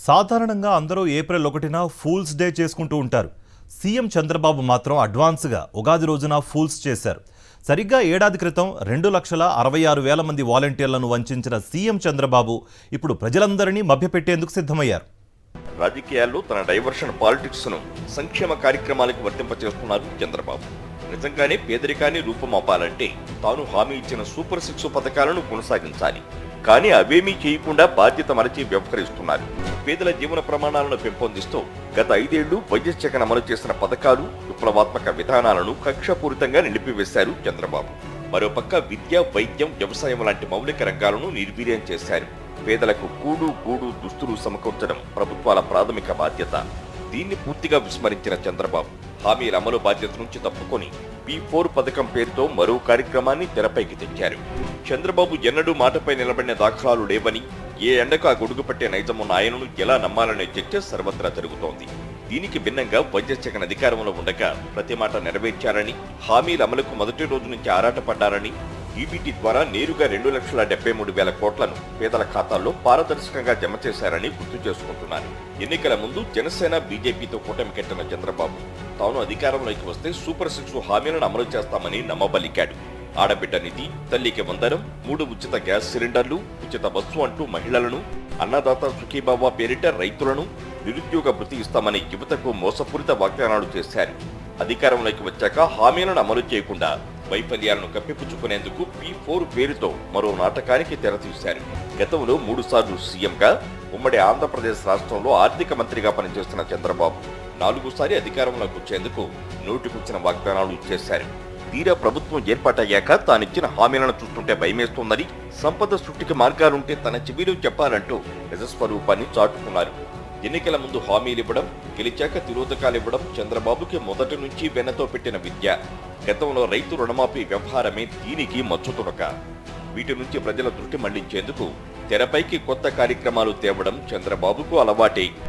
సాధారణంగా అందరూ April 1న fools day చేసుకుంటూ ఉంటారు. సీఎం చంద్రబాబు మాత్రం అడ్వాన్స్గా ఉగాది రోజున ఫూల్స్ చేశారు. సరిగ్గా ఏడాది క్రితం 2,66,000 మంది వాలంటీర్లను వంచిన సీఎం చంద్రబాబు ఇప్పుడు ప్రజలందరినీ మభ్యపెట్టేందుకు సిద్ధమయ్యారు. రాజకీయాల్లో తన డైవర్షన్ పాలిటిక్స్ ను సంక్షేమ కార్యక్రమాలకు వర్తింపచేస్తున్నారు చంద్రబాబు. నిజంగానే పేదరికాన్ని రూపుమాపాలంటే తాను హామీ ఇచ్చిన సూపర్ 6 పథకాలను కొనసాగించాలి. కానీ అవేమీ చేయకుండా బాధ్యత మరచి వ్యవహరిస్తున్నారు. పేదల జీవన ప్రమాణాలను పెంపొందిస్తూ గత 5 ఏళ్లు వైఎస్ జగన్ అమలు చేసిన పథకాలు, విప్లవాత్మక విధానాలను కక్షపూరితంగా నిలిపివేశారు చంద్రబాబు. మరోపక్క విద్య, వైద్యం, వ్యవసాయం లాంటి మౌలిక రంగాలను నిర్వీర్యం చేశారు. పేదలకు కూడు, గూడు, దుస్తులు సమకూర్చడం ప్రభుత్వాల ప్రాథమిక బాధ్యత. దీన్ని పూర్తిగా విస్మరించిన చంద్రబాబు హామీల అమలు బాధ్యత నుంచి తప్పుకొని P4 పథకం పేరుతో మరో కార్యక్రమాన్ని తెరపైకి తెచ్చారు. చంద్రబాబు ఎన్నడూ మాటపై నిలబడిన దాఖలాలు లేవని, ఏ ఎండకు ఆ గొడుగు పట్టే నైజమున్న ఆయనను ఎలా నమ్మాలనే చర్చ సర్వత్రా జరుగుతోంది. దీనికి భిన్నంగా వైఎస్ జగన్ అధికారంలో ఉండగా ప్రతి మాట నెరవేర్చారని, హామీల అమలుకు మొదటి రోజు నుంచి ఆరాటపడ్డారని, ఈబీటీ ద్వారా నేరుగా 2,73,000 కోట్లను పేదల ఖాతాల్లో పారదర్శకంగా జమ చేశారని గుర్తు చేసుకుంటున్నారు. ఎన్నికల ముందు జనసేన, బీజేపీతో కూటమి కట్టిన చంద్రబాబు తాను అధికారంలోకి వస్తే సూపర్ 6 హామీలను అమలు చేస్తామని నమ్మబలికాడు. ఆడబిడ్డ నిధి, తల్లికి వందనం, 3 ఉచిత గ్యాస్ సిలిండర్లు, ఉచిత బస్సు అంటూ మహిళలను, అన్నదాత సుఖీబాబా పేరిట రైతులను, నిరుద్యోగ భృతి ఇస్తామని యువతకు మోసపూరిత వాగ్దానాలు చేశారు. అధికారంలోకి వచ్చాక హామీలను అమలు చేయకుండా వైఫల్యాలను కప్పిపుచ్చుకునేందుకు P4 పేరుతో మరో నాటకానికి తెరతీశారు. గతంలో 3 సార్లు సీఎంగా, ఉమ్మడి ఆంధ్రప్రదేశ్ రాష్ట్రంలో ఆర్థిక మంత్రిగా పనిచేస్తున్న చంద్రబాబు 4సారి అధికారంలోకి వచ్చేందుకు నోటికొచ్చిన వాగ్దానాలు చేశారు. తీరా ప్రభుత్వం ఏర్పాటయ్యాక తానిచ్చిన హామీలను చూస్తుంటే భయమేస్తోందని, సంపద సృష్టికి మార్గాలుంటే తన చెవిలో చెప్పాలంటూ నిజస్వరూపాన్ని చాటుకున్నారు. ఎన్నికల ముందు హామీలివ్వడం, గెలిచాక తిరోధకాలివ్వడం చంద్రబాబుకి మొదటి నుంచి వెన్నతో పెట్టిన విద్య. గతంలో రైతు రుణమాఫీ వ్యవహారమే దీనికి మచ్చుతునక. వీటి నుంచి ప్రజల దృష్టి మళ్లించేందుకు తెరపైకి కొత్త కార్యక్రమాలు తేవడం చంద్రబాబుకు అలవాటే.